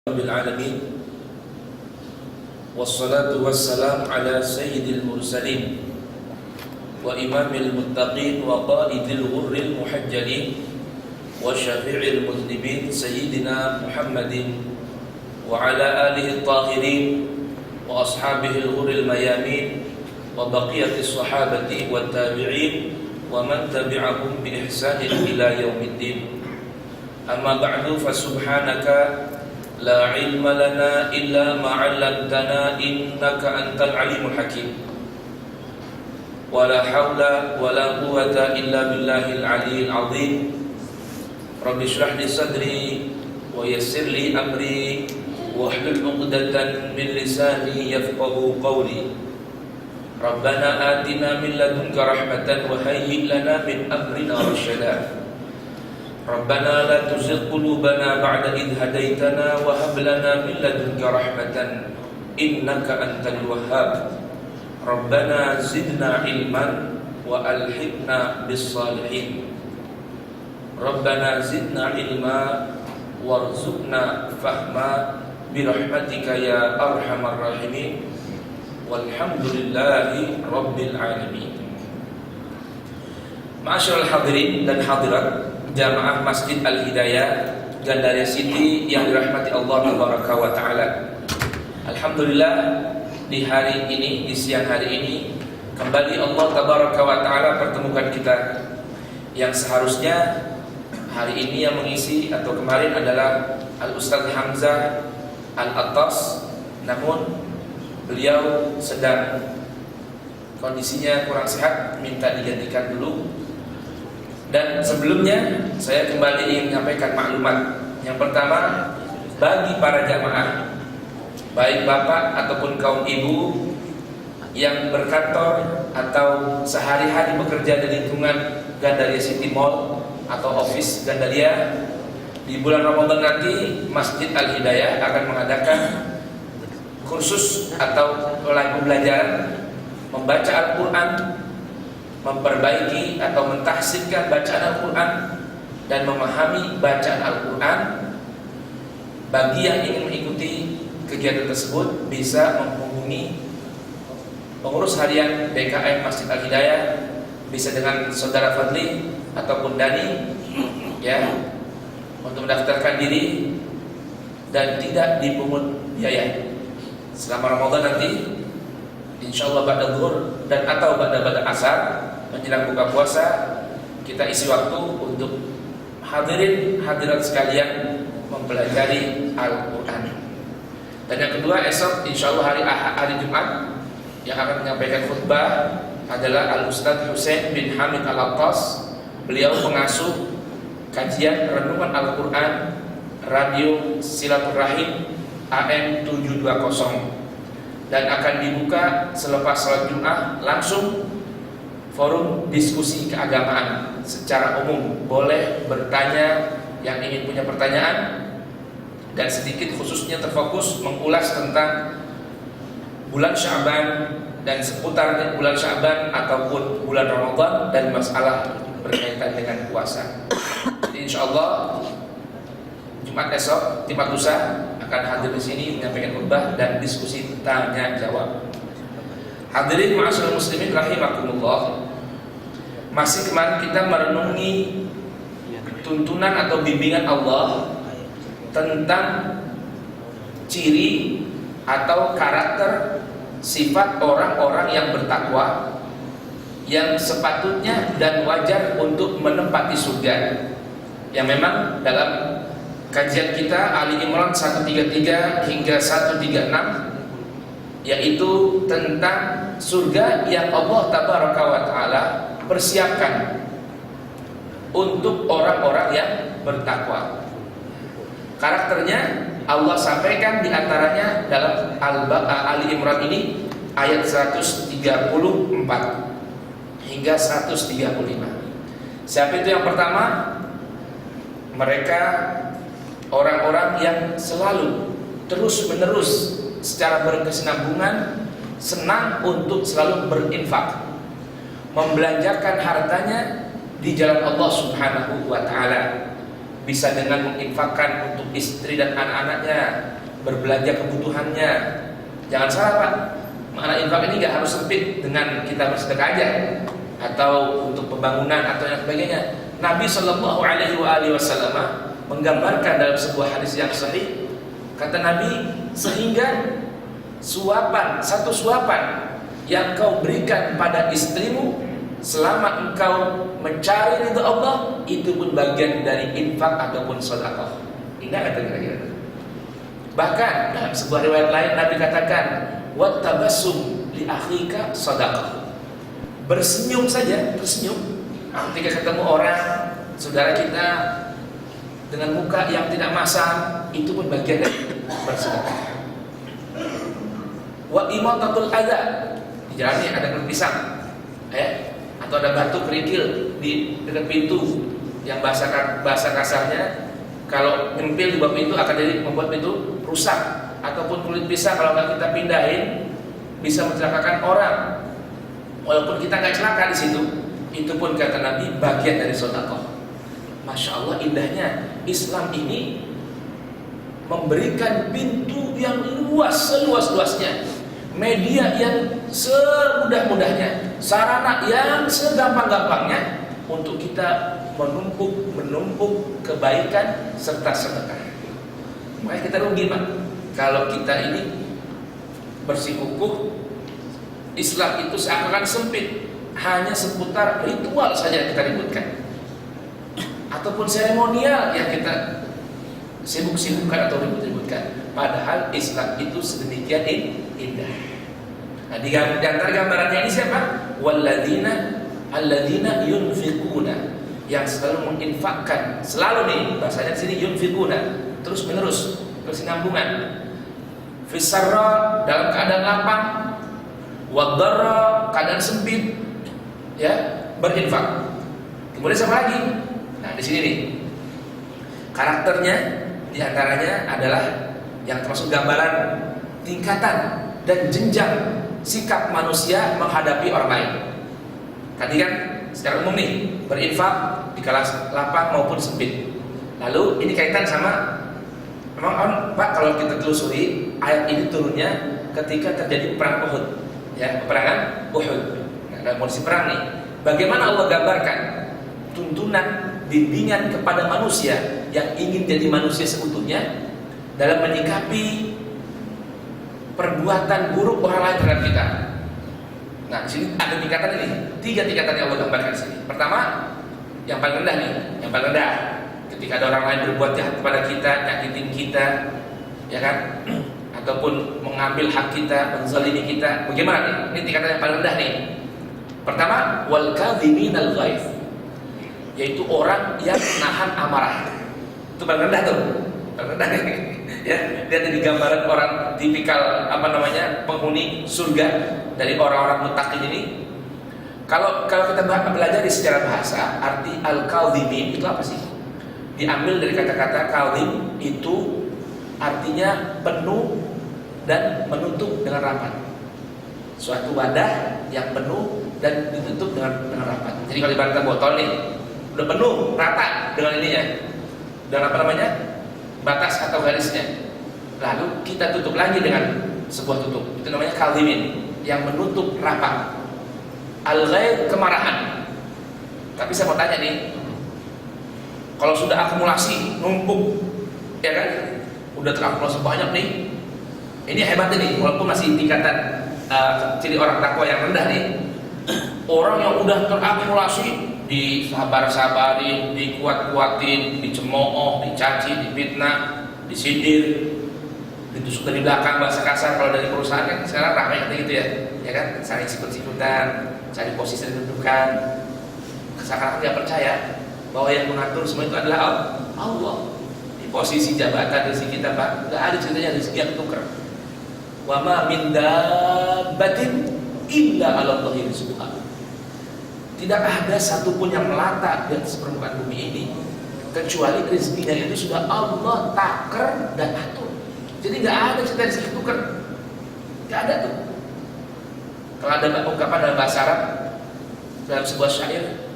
Rabbil alamin wassalatu wassalam ala sayyidil mursalin wa imamil muttaqin wa qaidil ghurril muhajjalin wa syafi'il mudhnibin sayyidina Muhammadin wa ala alihi tahirin wa ashabihi ghurril mayamin wa baqiyatis sahabati wat tabi'in wa man tabi'ahum bi ihsanin ila yaumiddin. Amma ba'du, fa subhanaka la ilma lana illa ma 'allamtana innaka antal alimul hakim. Wa la haula wa la quwwata illa billahil aliyyil azim. Rabbi shrah li sadri wa yassir li amri wa hlul 'uqdatan min lisani yafqahu qawli. Rabbana atina min ladunka rahmatan wa hayyi' lana min amrina rasyada. Rabbana la tuzigh qulubana ba'da idh hadaitana wa hab lana min ladunka rahmatan innaka antal wahhab. Rabbana zidna ilman wa alhiqna bis salihin. Rabbana zidna ilma warzuqna fahma bi rahmatika ya arhamar rahimin. Walhamdulillahi rabbil alamin. Ma'asyiral hadirin dan hadirat Jamaah Masjid Al-Hidayah Gandaria City yang dirahmati Allah Tabaraka wa Ta'ala. Alhamdulillah, di hari ini, di siang hari ini, kembali Allah Tabaraka wa Ta'ala pertemukan kita. Yang seharusnya hari ini yang mengisi atau kemarin adalah Al-Ustadz Hamzah Al-Attas, namun beliau sedang kondisinya kurang sehat, minta digantikan dulu. Dan sebelumnya saya kembali ingin menyampaikan maklumat. Yang pertama, bagi para jamaah, baik bapak ataupun kaum ibu yang berkantor atau sehari-hari bekerja di lingkungan Gandaria City Mall atau office Gandaria, di bulan Ramadan nanti Masjid Al-Hidayah akan mengadakan kursus atau pembelajaran membaca Al-Quran, memperbaiki atau mentahsinkan bacaan Al-Quran dan memahami bacaan Al-Quran. Bagi yang ingin mengikuti kegiatan tersebut bisa menghubungi pengurus harian BKM Masjid Al-Hidayah, bisa dengan Saudara Fadli ataupun Dani ya, untuk mendaftarkan diri dan tidak dipungut biaya. Selama Ramadan nanti insyaallah ba'da zuhur dan atau ba'da asar menjelang buka puasa, kita isi waktu untuk hadirat sekalian mempelajari Al-Quran. Dan yang kedua, esok insyaallah hari Jumat yang akan menyampaikan khutbah adalah Al-Ustadz Husain bin Hamid Al-Attas. Beliau pengasuh kajian renungan Al-Quran Radio Silaturahim AM 720, dan akan dibuka selepas salat Jumat langsung forum diskusi keagamaan secara umum. Boleh bertanya yang ingin punya pertanyaan, dan sedikit khususnya terfokus mengulas tentang bulan Sya'ban dan seputar bulan Sya'ban ataupun bulan Ramadan dan masalah berkaitan dengan puasa. Jadi insyaallah Jumat esok, Jumat lusa akan hadir di sini menyampaikan khutbah dan diskusi tanya jawab. Hadirin ma'asyiral muslimin rahimakumullah. Masih kemarin kita merenungi tuntunan atau bimbingan Allah tentang ciri atau karakter sifat orang-orang yang bertakwa, yang sepatutnya dan wajar untuk menempati surga. Yang memang dalam kajian kita Ali Imran 133 hingga 136, yaitu tentang surga yang Allah Tabaraka wa Ta'ala persiapkan untuk orang-orang yang bertakwa. Karakternya Allah sampaikan diantaranya dalam Ali Imran ini ayat 134 hingga 135. Siapa itu yang pertama? Mereka orang-orang yang selalu terus-menerus secara berkesinambungan senang untuk selalu berinfak, membelanjakan hartanya di jalan Allah Subhanahu wa Ta'ala. Bisa dengan menginfakkan untuk istri dan anak-anaknya, berbelanja kebutuhannya. Jangan salah Pak, makna infak ini nggak harus sempit dengan kita bersedekah aja atau untuk pembangunan atau yang sebagainya. Nabi Shallallahu Alaihi Wasallam menggambarkan dalam sebuah hadis yang sahih, kata Nabi, sehingga satu suapan yang kau berikan pada istrimu selama engkau mencari ridha Allah, itu pun bagian dari infak ataupun sedekah. Indah kata kira-kira. Bahkan dalam sebuah riwayat lain Nabi katakan, wa tabassum li akhika sedekah. Bersenyum saja, tersenyum ketika ketemu orang saudara kita dengan muka yang tidak masam, itu pun bagian dari bersedekah. Wa imatatul adza, di jalan ini ada pisang, atau ada batu kerikil di dekat pintu yang bahasa kasarnya kalau nyempil di bawah pintu akan jadi membuat pintu rusak, ataupun kulit pisang kalau nggak kita pindahin bisa mencelakakan orang. Walaupun kita nggak celaka di situ, itu pun kata Nabi bagian dari sedekah. Masya Allah indahnya Islam ini memberikan pintu yang luas, seluas-luasnya, media yang semudah-mudahnya, sarana yang segampang-gampangnya untuk kita menumpuk kebaikan serta sedekah. Makanya kita rugi Pak kalau kita ini bersikukuh Islam itu seakan-akan sempit, hanya seputar ritual saja kita ributkan, ataupun seremonial yang kita sibuk-sibukkan atau ribut-ributkan. Padahal Islam itu sedemikian indah. Nah, di antara gambarannya ini siapa? Alladzina yunfiquna, yang selalu menginfakkan, selalu nih bahasanya di sini yunfiquna, terus menerus, bersinambungan. Fisarra, dalam keadaan lapang, wadharra, keadaan sempit, ya, berinfak. Kemudian siapa lagi? Nah, di sini nih karakternya, diantaranya adalah yang termasuk gambaran tingkatan dan jenjang sikap manusia menghadapi orang lain. Tadi kan secara umum nih berinfak di kala lapang maupun sempit. Lalu ini kaitan sama, memang Pak kalau kita telusuri ayat ini turunnya ketika terjadi perang Uhud, ya, peperangan Uhud. Nah, dalam kondisi perang nih, bagaimana Allah gambarkan tuntunan bimbingan kepada manusia yang ingin jadi manusia seutuhnya dalam menyikapi perbuatan buruk orang lain terhadap kita. Nah, di sini ada tingkatan ini, 3 tingkatan yang Allah gambarkan di sini. Pertama, yang paling rendah nih, yang paling rendah, ketika ada orang lain berbuat jahat kepada kita, nyakitin kita, ya kan, ataupun mengambil hak kita, menzalimi kita, bagaimana nih? Ini tingkatan yang paling rendah nih. Pertama, wal kadhiminal ghaidh, yaitu orang yang nahan amarah. Itu paling rendah tuh, paling rendah nih. Ya, lihat di gambaran orang tipikal penghuni surga dari orang-orang muttaqin ini. Kalau kita belajar secara bahasa, arti al-kadhimin itu apa sih? Diambil dari kata-kata kadhim, itu artinya penuh dan menutup dengan rapat. Suatu wadah yang penuh dan ditutup dengan rapat. Jadi kalau ibaratnya botol nih, udah penuh rata dengan ininya, dengan batas atau garisnya, lalu kita tutup lagi dengan sebuah tutup, itu namanya kadhimin, yang menutup rapat. Al-ghaidh, kemarahan. Tapi saya mau tanya nih, kalau sudah akumulasi, numpuk, ya kan, udah terakumulasi banyak nih, ini hebat nih, walaupun masih tingkatan ciri orang takwa yang rendah nih. Orang yang udah terakumulasi, disabar-sabarin, dikuat-kuatin, dicemooh, dicaci, difitnah, disindir, ditusuk dari belakang, bahasa kasar kalau dari perusahaan kan sekarang ramai kayak gitu ya kan, saling sikut-sikutan, cari posisi dan kedudukan. Sekarang dia percaya bahwa yang mengatur semua itu adalah Allah. Di posisi jabatan rezeki kita Pak, nggak ada ceritanya rezeki yang tukar. Wa ma min dabbatin illa 'ala Allahi rizquha. Tidak ada satupun yang melata di atas permukaan bumi ini kecuali rezekinya itu sudah Allah takar dan atur. Jadi nggak ada cerita rezeki tukar, nggak ada tuh. Kalau ada ungkapan dalam bahasa Arab dalam sebuah syair,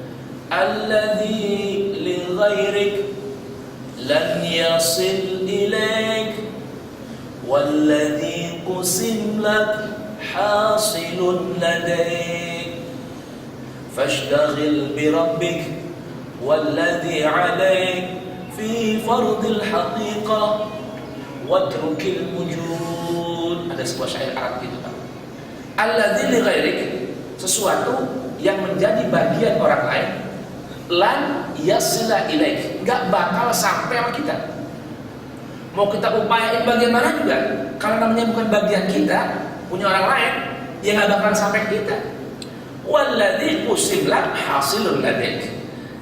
alladzi li ghairik lan yasil ilaik walladhi qusim lak hasilun ladaik fashtaghil bi rabbik walladhi alaik fi fardil haqiqah watrukil wujud. Ada sebuah syair Arab gitu Pak. Alladzi li ghairik, sesuatu yang menjadi bagian orang lain, lan yasila ilaik, enggak bakal sampai sama kita. Mau kita upayain bagaimana juga, kalau namanya bukan bagian kita, punya orang lain, ya enggak bakal sampai kita. Walladzi qusimla hasilun ladaik,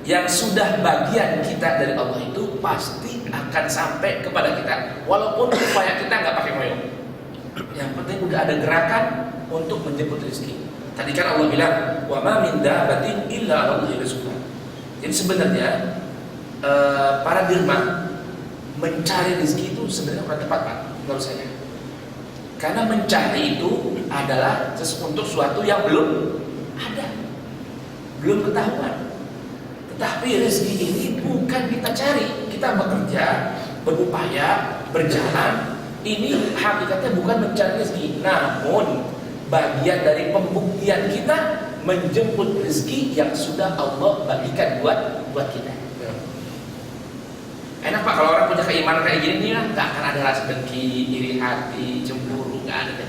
yang sudah bagian kita dari Allah itu pasti akan sampai kepada kita, walaupun upaya kita enggak pakai moyong. Yang penting udah ada gerakan untuk menjemput rezeki. Tadi kan Allah bilang, wa ma min dabbatin illa 'ala Allahi rizquha. Jadi sebenarnya paradigma mencari rezeki itu sebenarnya kurang tepat Pak, menurut saya. Karena mencari itu adalah untuk sesuatu yang belum ada, belum ketahuan. Tetapi rezeki ini bukan kita cari, kita bekerja, berupaya, berjalan. Ini hakikatnya bukan mencari rezeki, namun bagian dari pembuktian kita menjemput rezeki yang sudah Allah bagikan buat kita. Enak Pak kalau orang punya keimanan kayak gini nih, nggak akan ada rasa dengki, iri hati, cemburu, nggak ada.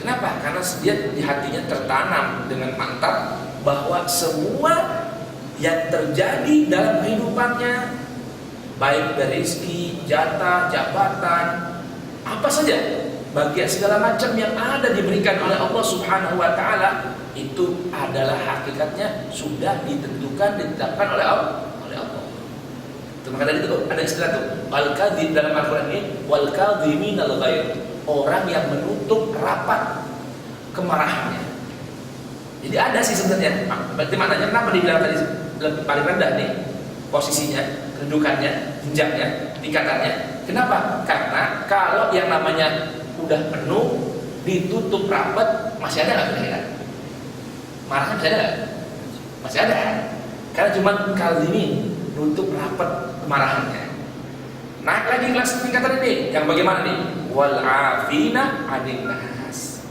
Kenapa? Karena dia di hatinya tertanam dengan mantap bahwa semua yang terjadi dalam kehidupannya, baik dari rezeki, jatah, jabatan, apa saja, bagian segala macam yang ada diberikan oleh Allah Subhanahu wa taala itu adalah hakikatnya sudah ditentukan, ditetapkan oleh Allah. Itu maka dari itu ada istilah tuh al-kadhib dalam Al-Qur'an ini, wal kadhiminal ghaidh, orang yang menutup rapat kemarahannya. Jadi ada sih sebenarnya. Berarti maknanya kenapa dibilang tadi paling rendah nih posisinya, kedudukannya, jenjangnya, tingkatannya. Kenapa? Karena kalau yang namanya udah penuh, ditutup rapat, masih ada nggak kira-kira? Marahnya masih ada nggak? Masih ada. Karena cuma kali ini nutup rapat kemarahannya. Naik lagi kelas tingkatan ini, yang bagaimana nih? Wal afina 'anil nas.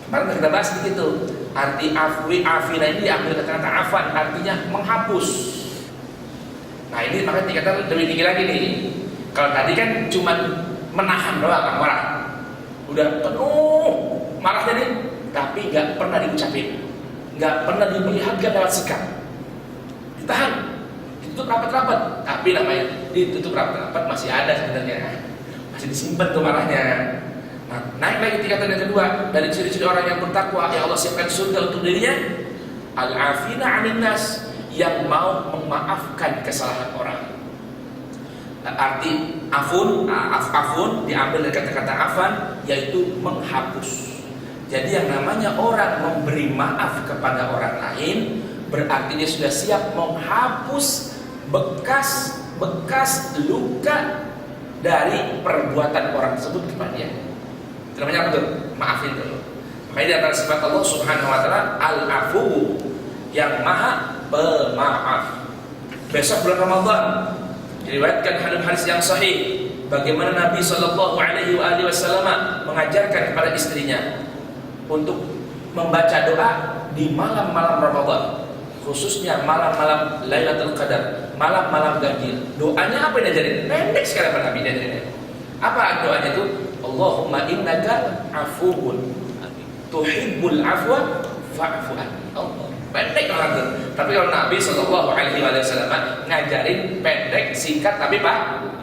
Kemarin kita bahas begitu. Arti afina ini diambil kata-kata afan, artinya menghapus. Nah ini makanya tingkatan lebih tinggi lagi nih. Kalau tadi kan cuma menahan doang marah, udah penuh marahnya nih, tapi nggak pernah diucapin, nggak pernah diperlihatkan lewat sikap, ditahan, ditutup rapat-rapat. Tapi namanya ditutup rapat-rapat masih ada sebenarnya, masih disimpan tuh marahnya. Nah, naik lagi tingkatan yang kedua dari ciri-ciri orang yang bertakwa, yang Allah siapkan surga untuk dirinya, al-afina 'anil nas, yang mau memaafkan kesalahan orang. Arti afun diambil dari kata-kata afan, yaitu menghapus. Jadi yang namanya orang memberi maaf kepada orang lain berarti dia sudah siap menghapus bekas luka dari perbuatan orang tersebut kepada dia. Itu namanya apa tuh? Maafin dulu. Makanya di antara sifat Allah Subhanahu wa taala al-afu, yang maha pemaaf. Besok bulan Ramadan diriwayatkan hadis yang sahih bagaimana Nabi sallallahu alaihi wasallam mengajarkan kepada istrinya untuk membaca doa di malam-malam Ramadan, khususnya malam-malam Lailatul Qadar, malam-malam ganjil. Doanya apa yang diajarin? Pendek sekali Pak Nabi diajarin. Apa doanya itu? Allahumma innaka afuwun tuhibbul afwa fa'fu anni. Allah. Pendek orang itu. Tapi kalau Nabi sallallahu alaihi wasallam ngajarin pendek, singkat tapi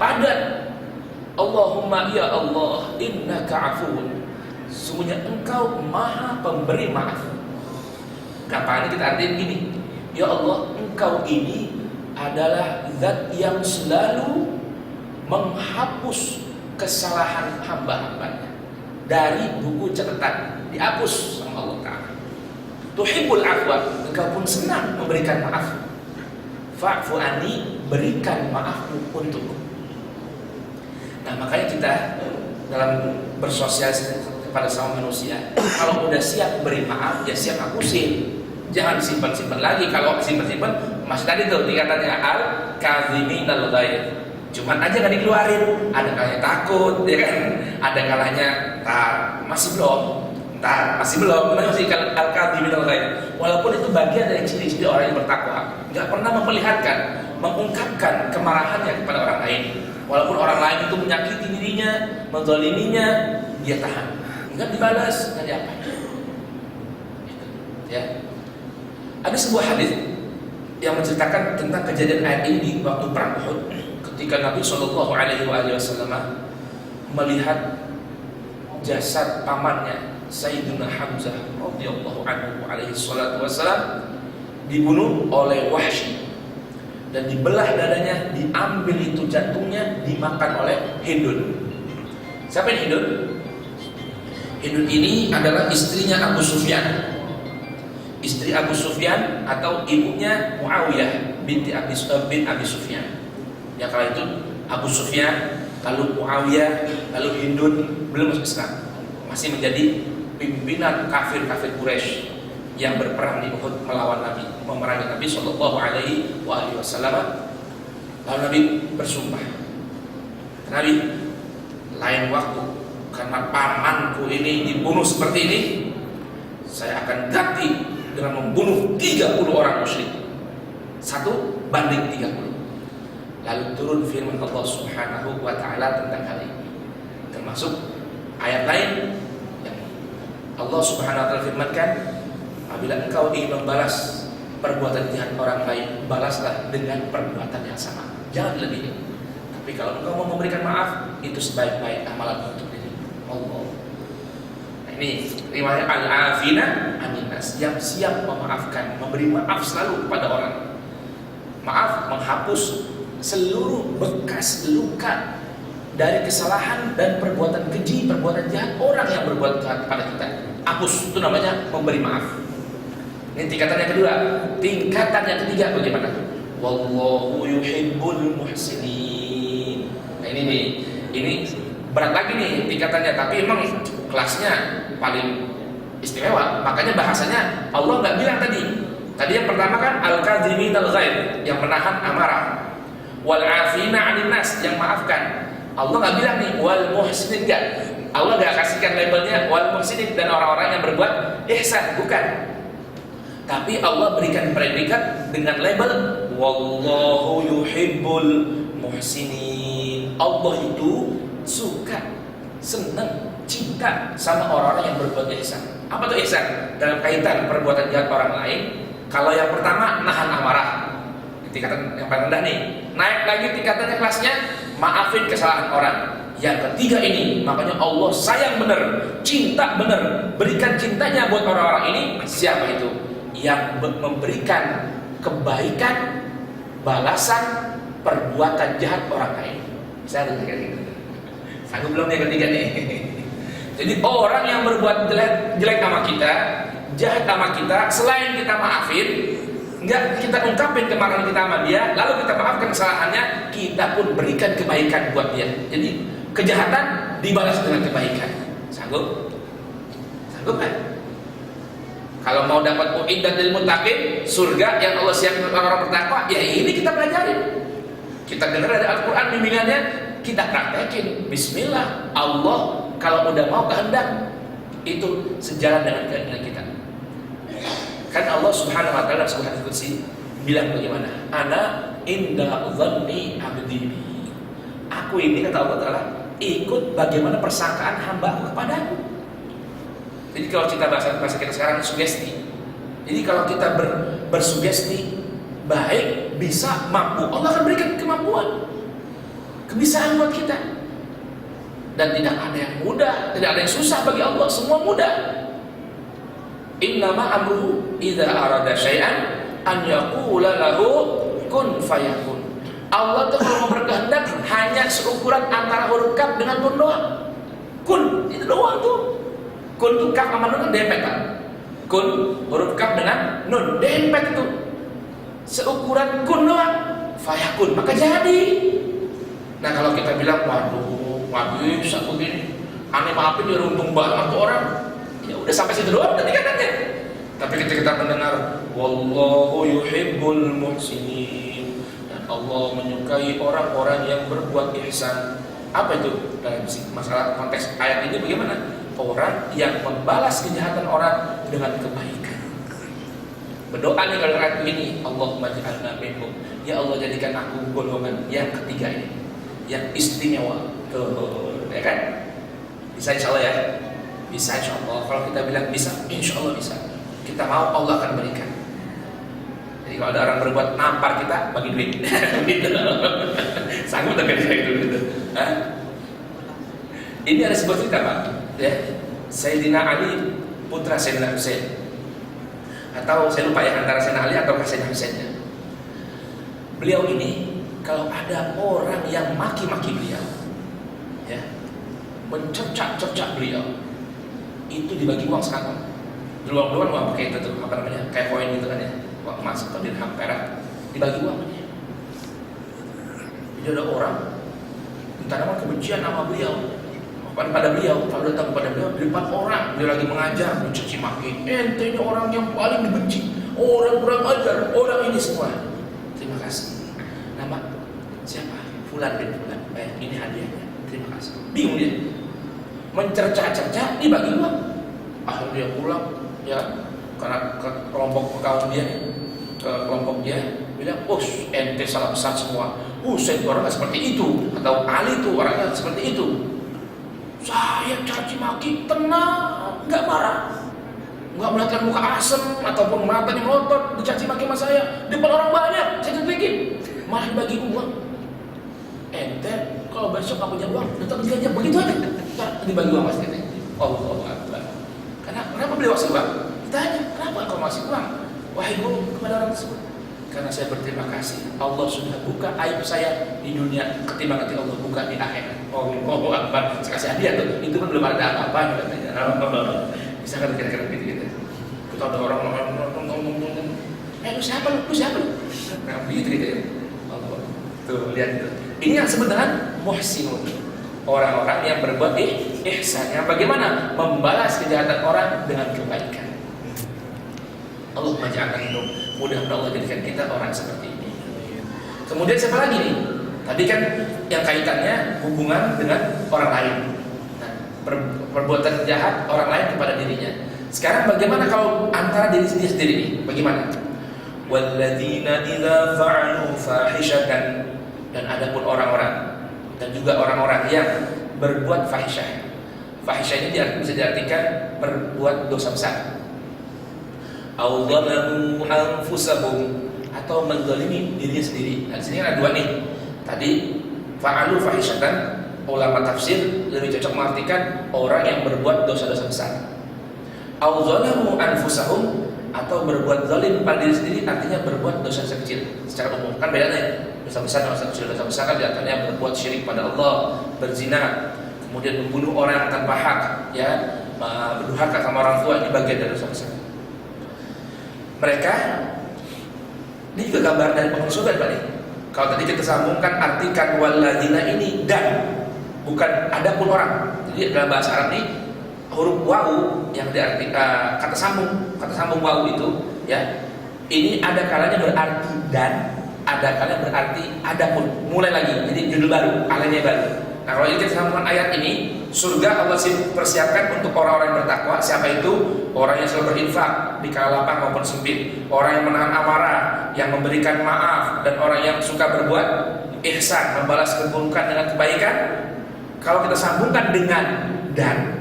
padat. Allahumma ya Allah innaka afuwun, sungguhnya engkau maha pemberi maaf. Kapan kita artiin gini, ya Allah engkau ini adalah zat yang selalu menghapus kesalahan hamba-hambanya dari buku catatan, dihapus sama Allah Ta'ala. Tuhibbul afwa, engkau pun senang memberikan maaf. Fa'fu anni, berikan maafmu untukku. Nah makanya kita dalam bersosialisasi kepada sama manusia, kalau udah siap beri maaf, ya siap hapusin. Jangan simpan-simpan lagi. Kalau simpan-simpan, masih tadi tuh tingkatannya al-kadhiminal ghaidh, Cuman aja nggak dikeluarin. Ada kalanya takut, ya kan? Ada kalanya masih belum. Masih al-kadhimin al-ghaib. Walaupun itu bagian dari ciri-ciri orang yang bertakwa, nggak pernah memperlihatkan, mengungkapkan kemarahannya kepada orang lain. Walaupun orang lain itu menyakiti dirinya, menzaliminya, dia tahan. Nggak dibalas, nggak diapain. Ya. Ada sebuah hadis yang menceritakan tentang kejadian ayat ini di waktu perang Uhud, ketika Nabi Shallallahu Alaihi Wasallam melihat jasad pamannya Sayyidina Hamzah radhiyallahu anhu alaihi salatu wasallam dibunuh oleh Wahsy dan dibelah dadanya, diambil itu jantungnya, dimakan oleh Hindun. Siapa ini Hindun? Hindun ini adalah istrinya Abu Sufyan. Istri Abu Sufyan atau ibunya Muawiyah binti Abi Sufyan. Ya kala itu Abu Sufyan, lalu Muawiyah, lalu Hindun belum masuk Islam. Masih menjadi pimpinan kafir-kafir Quraisy yang berperang di Uhud melawan Nabi, memerangi Nabi Shallallahu Alaihi Wasallam. Lalu Nabi bersumpah, Nabi, lain waktu karena pamanku ini dibunuh seperti ini, saya akan ganti dengan membunuh 30 orang musyrik. 1 banding 30. Lalu turun firman Allah Subhanahu wa taala tentang hal ini. Termasuk ayat lain yang Allah Subhanahu wa taala firmankan, apabila engkau ingin membalas perbuatan jahat orang lain, balaslah dengan perbuatan yang sama. Jangan lebih. Tapi kalau engkau mau memberikan maaf, itu sebaik-baik amalan untuk diri Allah. Nah, ini riwayat al-afina aninas, yang siap memaafkan, memberi maaf selalu kepada orang. Maaf menghapus seluruh bekas luka dari kesalahan dan perbuatan keji, perbuatan jahat orang yang berbuat jahat kepada kita. Hapus, itu namanya memberi maaf. Ini tingkatan yang kedua. Tingkatan yang ketiga bagaimana? Wallahu yuhibbul muhsinin. Nah ini berat lagi nih tingkatannya, tapi emang kelasnya paling istimewa. Makanya bahasanya Allah nggak bilang tadi. Tadi yang pertama kan al-kadhimin al-ghaib, yang menahan amarah. Wal afina 'anil nas, yang maafkan. Allah nggak bilang nih wal muhsinin, enggak. Allah nggak kasihkan labelnya wal muhsinin dan orang-orang yang berbuat ihsan, bukan. Tapi Allah berikan predikat dengan label wallahu yuhibbul muhsinin. Allah itu suka, senang, cinta sama orang-orang yang berbuat ihsan. Apa tuh ihsan? Dalam kaitan perbuatan jahat orang lain. Kalau yang pertama nahan amarah, tingkatan yang paling rendah nih. Naik lagi tingkatannya kelasnya, maafin kesalahan orang. Yang ketiga ini, makanya Allah sayang bener, cinta bener, berikan cintanya buat orang-orang ini. Siapa itu? Yang memberikan kebaikan, balasan perbuatan jahat orang lain. Bisa ada gitu. Sanggup belum yang ketiga nih? Jadi orang yang berbuat jelek sama kita, jahat sama kita, selain kita maafin, enggak kita ungkapin kemarahan kita sama dia, lalu kita maafkan kesalahannya, kita pun berikan kebaikan buat dia. Jadi kejahatan dibalas dengan kebaikan. Sanggup? Sanggup kan? Kalau mau dapat uiddat lil muttaqin, surga yang Allah siapkan untuk orang bertakwa, ya ini kita pelajarin. Kita dengar ada Al-Qur'an bimbingannya, kita praktekin. Bismillah, Allah kalau udah mau kehendak itu sejalan dengan keinginan kita. Kan Allah Subhanahu wa taala dalam hadits qudsi bilang bagaimana? Ana inda dhanni 'abdi. Aku ini kata Allah taala ikut bagaimana persangkaan hamba-Ku kepadaku. Jadi kalau kita bahasa kita sekarang sugesti. Jadi kalau kita bersugesti baik, bisa, mampu, Allah akan berikan kemampuan, kebisaan buat kita. Dan tidak ada yang mudah, tidak ada yang susah bagi Allah, semua mudah. Innama amruhu idza arada syai'an an yaqula lahu kun fayakun. Allah tuh kalau mau berkehendak hanya seukuran antara huruf kaf dengan nun doang. Kun, itu doang tuh. Kun tuh kaf sama nun kan dempet kan? Kun huruf kaf dengan nun dempet itu. Seukuran kun doang, fayakun, maka jadi. Nah kalau kita bilang waduh, nggak bisa begini, aneh maafin dia untung banget tuh orang. Ya udah sampai situ doang tadi katanya. Tapi ketika kita mendengar wallahu yuhibbul muhsinin dan Allah menyukai orang-orang yang berbuat ihsan. Apa itu dalam masalah konteks ayat ini bagaimana? Orang yang membalas kejahatan orang dengan kebaikan. Berdoa nih kalau ayat ini, Allahumma ja'alna minhum. Ya Allah, jadikan aku golongan yang ketiga ini, yang istimewa. Tuh, ya kan? Bisa insya Allah ya. Bisa insya Allah. Kalau kita bilang bisa, insya Allah bisa. Kita mau, Allah akan berikan. Jadi kalau ada orang berbuat nampar kita, bagi duit. Sanggup tak bisa itu gitu. Ini ada sebuah cerita Pak, ya. Sayyidina Ali putra Sayyidina Husain, atau saya lupa ya antara Sayyidina Ali atau Sayyidina Husainnya. Beliau ini kalau ada orang yang maki-maki beliau, ya, mencercak-cercak beliau, itu dibagi uang sekantong. Duluan uang pakai itu tuh, apa namanya, kayak koin gitu kan ya, uang emas atau dirham perak, dibagi uangnya. Jadi ada orang mentanamkan kebencian sama beliau, pada beliau, kalau datang kepada beliau di depan orang, dia lagi mengajar, mencaci maki, ente ini orang yang paling dibenci, orang kurang ajar, orang ini semua. Terima kasih. Nama siapa? Fulan bin Fulan. Ini hadiahnya. Terima kasih. Bingung dia, mencerca-cerca, dibagi uang. Akhirnya dia pulang, ya, karena ke kelompok kaum dia, ke kelompok dia, bilang, ente salah besar semua. Saya orangnya seperti itu, atau Ali itu orangnya seperti itu. Saya caci maki tenang, nggak marah, nggak melihatkan muka asem ataupun matanya melotot, dicaci maki sama saya depan orang banyak, saya kritikin, malah bagi uang. Ente kalau besok nggak punya uang, datang ke aja begitu aja, dibagi uang mas kita. Allahu Akbar. Kenapa beliau masih uang? Ditanya, kenapa kau masih uang? Wahai guru, kepada orang tersebut. Karena saya berterima kasih, Allah sudah buka aib saya di dunia ketimbang nanti Allah buka di akhirat. Allahu Akbar. Saya kasih hadiah tuh, itu kan belum ada apa-apa katanya. Bisa kan kira-kira gitu. Kita ada orang ngomong, lu siapa lu? Nah, begitu gitu ya. Allah. Tuh lihat itu. Ini yang disebut dengan muhsinun. Orang-orang yang berbuat ihsan. Yang bagaimana? Membalas kejahatan orang dengan kebaikan. Allahumma ja'alna minhum. Mudah-mudahan Allah jadikan kita orang seperti ini. Kemudian siapa lagi nih? Tadi kan yang kaitannya hubungan dengan orang lain. Nah, perbuatan jahat orang lain kepada dirinya. Sekarang bagaimana kalau antara diri sendiri nih? Bagaimana? Walladzina idza fa'alu fahishatan, dan adapun orang-orang dan juga orang-orang yang berbuat fahisyah. Fahisyah ini bisa diartikan berbuat dosa besar. Au dzalamu anfusahum, atau menzalimi dirinya sendiri. Nah, di sini ada dua nih. Tadi fa'alu fahisyatan, ulama tafsir lebih cocok mengartikan orang yang berbuat dosa-dosa besar. Au dzalamu anfusahum, atau berbuat zalim pada diri sendiri, artinya berbuat dosa kecil secara umum. Kan beda nih, dosa besar dan dosa kecil. Dosa besar kan diantaranya berbuat syirik pada Allah, berzina, kemudian membunuh orang tanpa hak, ya, berdurhaka sama orang tua, ini bagian dari dosa besar. Mereka ini juga gambar dari penghuni surga Pak nih. Kalau tadi kita sambungkan artikan walladzina ini dan, bukan adapun orang. Jadi dalam bahasa Arab ini huruf wawu yang diartikan kata sambung wawu itu, ya, ini ada kalanya berarti dan, ada kalanya berarti adapun. Mulai lagi, jadi judul baru, alanya baru. Nah, kalau kita sambungkan ayat ini, surga Allah persiapkan untuk orang-orang yang bertakwa. Siapa itu? Orang yang selalu berinfak di kala lapang maupun sempit, orang yang menahan amarah, yang memberikan maaf, dan orang yang suka berbuat ihsan, membalas keburukan dengan kebaikan. Kalau kita sambungkan dengan dan,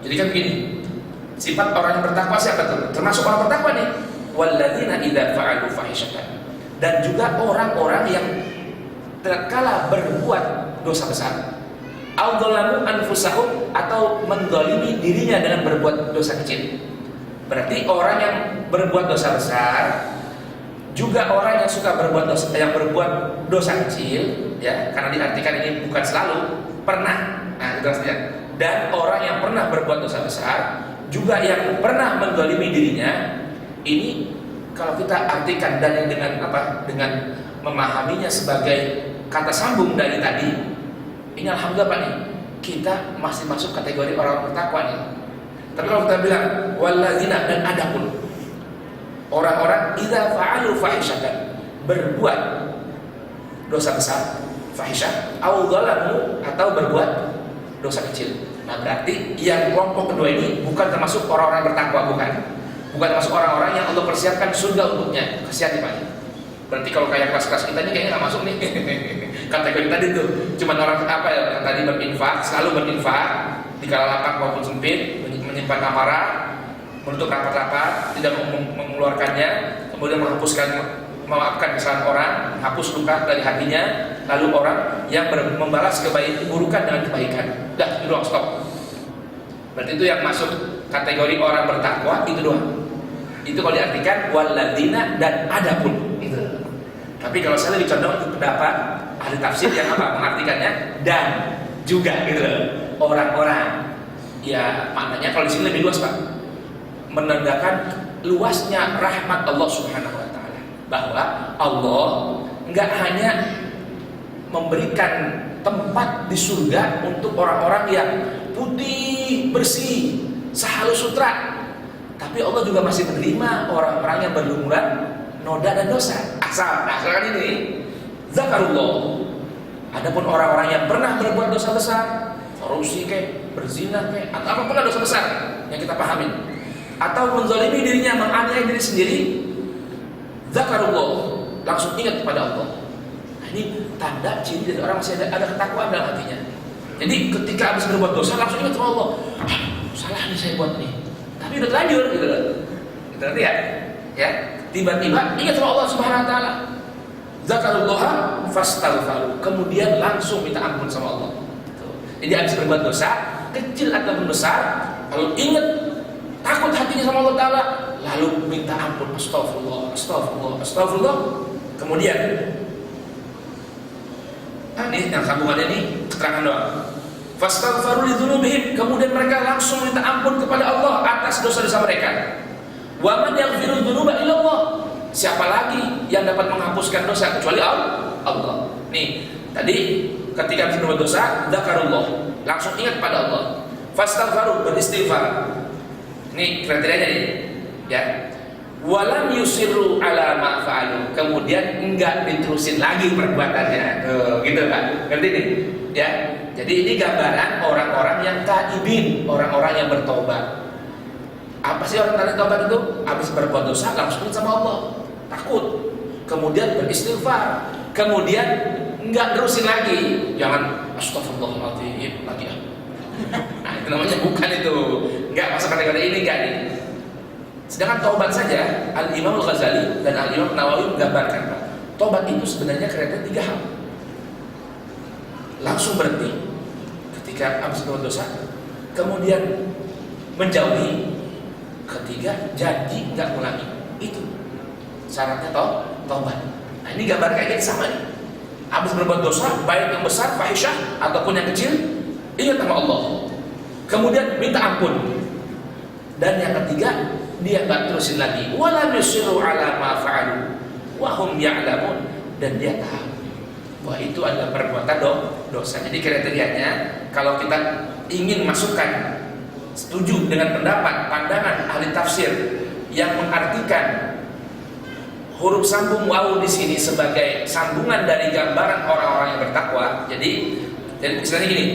jadi kan begini, sifat orang yang bertakwa siapa tuh? Termasuk orang bertakwa nih, walladzina idza fa'alu fahisyatan, dan juga orang-orang yang tatkala berbuat dosa besar, au dzalamu anfusahum, atau menzalimi dirinya dengan berbuat dosa kecil. Berarti orang yang berbuat dosa besar, juga orang yang suka berbuat dosa kecil, ya, karena diartikan ini bukan selalu, pernah. Nah, itu artinya. Dan orang yang pernah berbuat dosa besar, juga yang pernah menzalimi dirinya. Ini kalau kita artikan dan dengan apa? Dengan memahaminya sebagai kata sambung dari tadi, ini alhamdulillah Pak nih, kita masih masuk kategori orang bertakwa nih. Tapi kalau kita bilang walladzina, dan adapun orang-orang idza fa'alu fahisyatan, berbuat dosa besar, fahisyah, au dzalamu, atau berbuat dosa kecil. Nah, berarti yang kelompok kedua ini bukan termasuk orang-orang yang bertakwa, bukan termasuk orang-orang yang Allah persiapkan surga untuknya. Kasihan nih Pak. Berarti kalau kayak kelas-kelas kita ini kayaknya nggak masuk nih. Kategori tadi tuh cuma orang apa ya, yang tadi berinfak, selalu berinfak di kala lapang maupun sempit, menyimpan amarah, menutup rapat-rapat, tidak mengeluarkannya, kemudian memaafkan kesalahan orang, hapus luka dari hatinya, lalu orang yang membalas keburukan dengan kebaikan. Dah, itu doang, stop. Berarti itu yang masuk kategori orang bertakwa, itu doang. Itu kalau diartikan walladzina dan adapun itu. Tapi kalau saya lebih condong untuk pendapat ahli tafsir yang apa mengartikannya dan juga gitu loh. Orang-orang ya maknanya kalau di sini lebih luas Pak. Menandakan luasnya rahmat Allah Subhanahu wa taala. Bahwa Allah enggak hanya memberikan tempat di surga untuk orang-orang yang putih, bersih, sehalus sutra. Tapi Allah juga masih menerima orang-orang yang berlumuran noda dan dosa. Asalkan ini zakarullah. Adapun orang-orang yang pernah berbuat dosa besar, korupsi kayak, berzina kayak, atau apapun dosa besar yang kita pahami, atau menzalimi dirinya, menganiaya diri sendiri, zakarullah, langsung ingat kepada Allah. Nah, ini tanda ciri dari orang masih ada ketakwaan dalam hatinya. Jadi ketika habis berbuat dosa langsung ingat sama Allah. Salah nih saya buat nih. Tapi udah terlanjur gitu loh. Gitu nanti ya. Ya, tiba-tiba ingat sama Allah Subhanahu wa taala. Zakarullah fastaghfaru. Kemudian langsung minta ampun sama Allah. Tuh. Jadi habis berbuat dosa, kecil ataupun besar, kalau ingat takut hatinya sama Allah taala, lalu minta ampun, astagfirullah, astagfirullah, astagfirullah. Kemudian ini yang sambungannya ini keterangan doang. Fastaghfaru lidzunubihim, kemudian mereka langsung minta ampun kepada Allah atas dosa-dosa mereka. Wa man yaghfiru dzunuba illa Allah. Siapa lagi yang dapat menghapuskan dosa kecuali Allah? Nih, tadi ketika habis berbuat dosa, zakarullah, langsung ingat pada Allah. Fastaghfaru, beristighfar. Nih kriterianya nih, ya. Walam yusirru ala ma fa'alu, kemudian enggak diterusin lagi perbuatannya. Tuh, gitu kan? Ngerti nih? Ya. Jadi ini gambaran orang-orang yang taibin, orang-orang yang bertobat. Apa sih orang yang tobat itu? Habis berbuat dosa langsung sama Allah, takut, kemudian beristighfar, kemudian enggak terusin lagi, jangan astagfirullahaladzim lagi ya. Nah itu namanya bukan itu, enggak masuk kategori ini, enggak nih. Sedangkan taubat saja, Al-Imam Al-Ghazali dan Al-Imam Nawawi menggambarkan, Pak, taubat itu sebenarnya kriteria 3 hal. Langsung berhenti ketika habis berbuat dosa, kemudian menjauhi, ketiga janji nggak ulangi. Itu syaratnya taubat. Nah ini gambar kayaknya sama nih. Habis berbuat dosa, baik yang besar, fahisyah ataupun yang kecil, ingat sama Allah, kemudian minta ampun, dan yang ketiga dia nggak terusin lagi. Walam yusiru ala ma fa'alu wa hum ya'lamun, dan dia tahu bahwa itu adalah perbuatan dosa. Jadi kriterianya kalau kita ingin masukkan, setuju dengan pendapat pandangan ahli tafsir yang mengartikan huruf sambung wawu di sini sebagai sambungan dari gambaran orang-orang yang bertakwa. Jadi misalnya gini,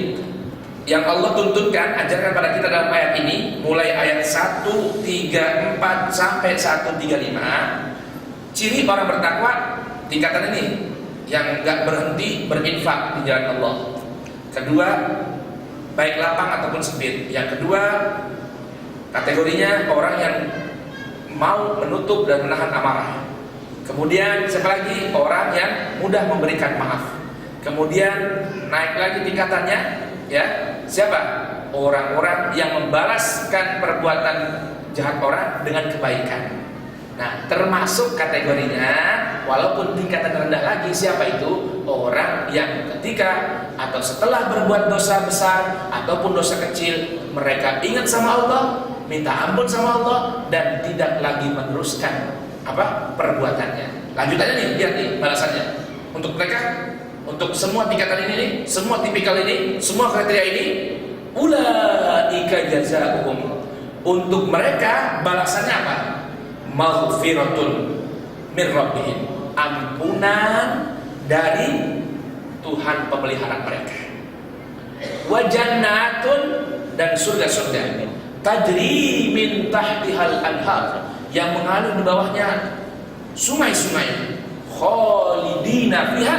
yang Allah tuntunkan, ajarkan pada kita dalam ayat ini, mulai ayat 134 sampai 135, ciri orang bertakwa tingkatan ini, yang gak berhenti berinfak di jalan Allah. Kedua, baik lapang ataupun sempit. Yang kedua, kategorinya orang yang mau menutup dan menahan amarah. Kemudian siapa lagi? Orang yang mudah memberikan maaf. Kemudian naik lagi tingkatannya, ya. Siapa? Orang-orang yang membalaskan perbuatan jahat orang dengan kebaikan. Nah, termasuk kategorinya, walaupun tingkatan rendah lagi, siapa itu? Orang yang ketika atau setelah berbuat dosa besar ataupun dosa kecil, mereka ingat sama Allah, minta ampun sama Allah, dan tidak lagi meneruskan perbuatannya. Lanjutannya nih, lihat nih balasannya. Untuk mereka, untuk semua tingkatan ini nih, semua tipikal ini, semua kriteria ini, ulaika jazaohum. Untuk mereka balasannya apa? Maghfiratun min rabbihim. ampunan dari Tuhan pemelihara mereka. Wa jannatun, dan surga-surga tajri min tahtihal anhar, yang mengalir di bawahnya sungai-sungai, khalidina fiha,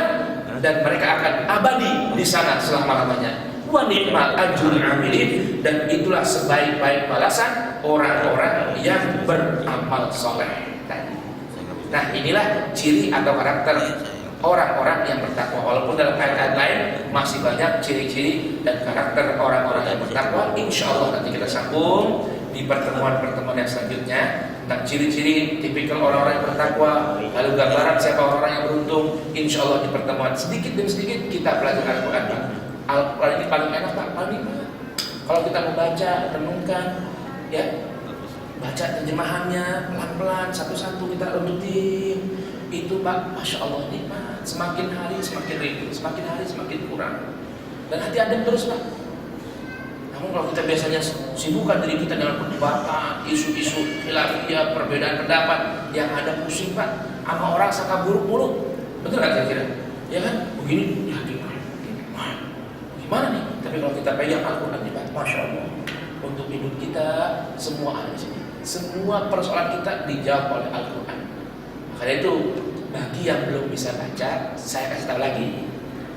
dan mereka akan abadi di sana selama-lamanya. Wa ni'mal ajrul amilin, dan itulah sebaik-baik balasan orang-orang yang beramal soleh. Nah, inilah ciri atau karakter orang-orang yang bertakwa. Walaupun dalam ayat-ayat lain masih banyak ciri-ciri dan karakter orang-orang yang bertakwa. Insya Allah nanti kita sambung di pertemuan-pertemuan yang selanjutnya tentang ciri-ciri tipikal orang-orang yang bertakwa, lalu gambaran siapa orang yang beruntung. Insya Allah di pertemuan sedikit demi sedikit kita belajar Al-Quran. Al-Quran ini paling enak Pak, paling enak. Kalau kita membaca, renungkan, ya, baca terjemahannya pelan-pelan, satu-satu kita runtutin. Itu Pak, Masya Allah nikmat. Semakin hari semakin rindu, semakin hari semakin kurang. Dan hati adem terus Pak. Namun kalau kita biasanya sibukkan diri kita dengan perdebatan, isu-isu khilafiyah, perbedaan pendapat, yang ada pusing Pak, sama orang sangka buruk-buruk. Betul nggak kira-kira? Ya kan? Begini, ya gimana nih? Tapi kalau kita pegang Al-Quran nih Pak, Masya Allah, untuk hidup kita semua ada di sini. Semua persoalan kita dijawab oleh Al-Quran. Makanya itu, bagi yang belum bisa baca, saya kasih tahu lagi.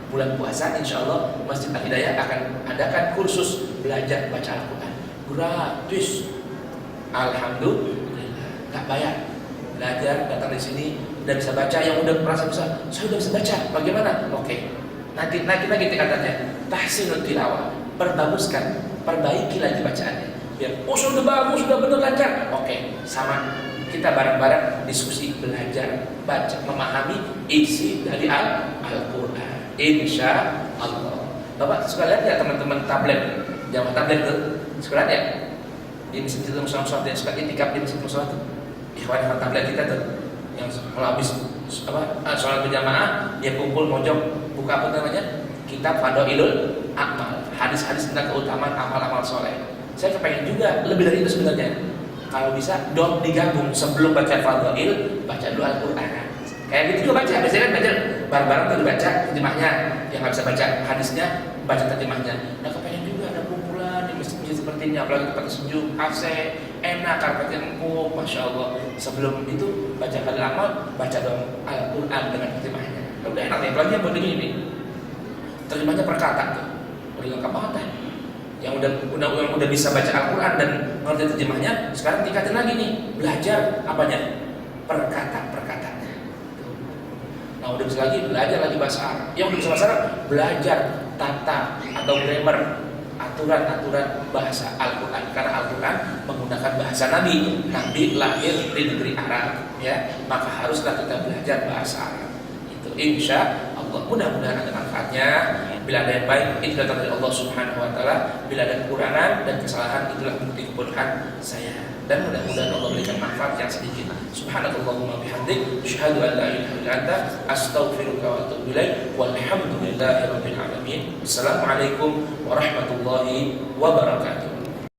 Bulan puasa insya Allah Masjid Al-Hidayah akan adakan kursus belajar baca Al-Quran gratis. Alhamdulillah, nggak bayar. Belajar, datang di sini dan bisa baca. Yang udah merasa bisa, saya udah bisa baca. Bagaimana? Oke. Nanti naikin lagi tingkatannya. Tahsinul tilawah, perbaguskan, perbaiki lagi bacaannya. Biar sudah bagus, sudah benar lancar. Oke, sama. Kita bareng-bareng diskusi, belajar, baca, memahami isi dari Al-Quran. Insya Allah. Bapak suka lihat ya teman-teman tablet, jamaah tablet tuh, suka lihat ya? Di masjid musola yang suka itikaf di masjid musola tuh, ikhwan tablet kita tuh, yang kalau habis sholat berjamaah, dia kumpul mojok buka apa namanya? Kitab Fadailul Amal, hadis-hadis tentang keutamaan amal-amal soleh. Saya kepengen juga lebih dari itu sebenarnya. Kalau bisa dong digabung, sebelum baca Fadail, baca dulu Al-Quran. Kayak gitu juga baca, biasanya kan baca bareng-bareng tuh dibaca terjemahnya. Yang nggak bisa baca hadisnya, baca terjemahnya. Nah kepengen juga ada kumpulan di masjid-masjid seperti ini, apalagi tempat sejuk, AC, enak, karpetnya empuk, Masya Allah. Sebelum itu baca Fadail Amal, baca dong Al-Quran dengan terjemahnya. Udah enak nih, apalagi yang begini nih, terjemahnya per kata tuh, udah lengkap banget kan? Yang udah bisa baca Al-Quran dan mengerti terjemahnya, sekarang tingkatin lagi nih, belajar apanya? Perkataannya. Nah udah bisa lagi belajar lagi bahasa Arab. Yang udah bisa bahasa Arab, belajar tata atau grammar, aturan-aturan bahasa Al-Quran. Karena Al-Quran menggunakan bahasa Nabi. Nabi lahir di negeri Arab, ya, maka haruslah kita belajar bahasa Arab. Itu insya Allah. Mudah-mudahan ada manfaatnya. Bila ada yang baik, itu datang dari Allah Subhanahu wa Ta'ala. Bila ada kekurangan dan kesalahan, itulah bukti kebodohan saya. Dan mudah-mudahan Allah berikan manfaat yang sedikit. Subhanallahumma bihamdik, asyhadu an la ilaha illa anta, astaghfiruka wa atubu ilaik. Walhamdulillahirabbil alamin. Assalamualaikum warahmatullahi wabarakatuh.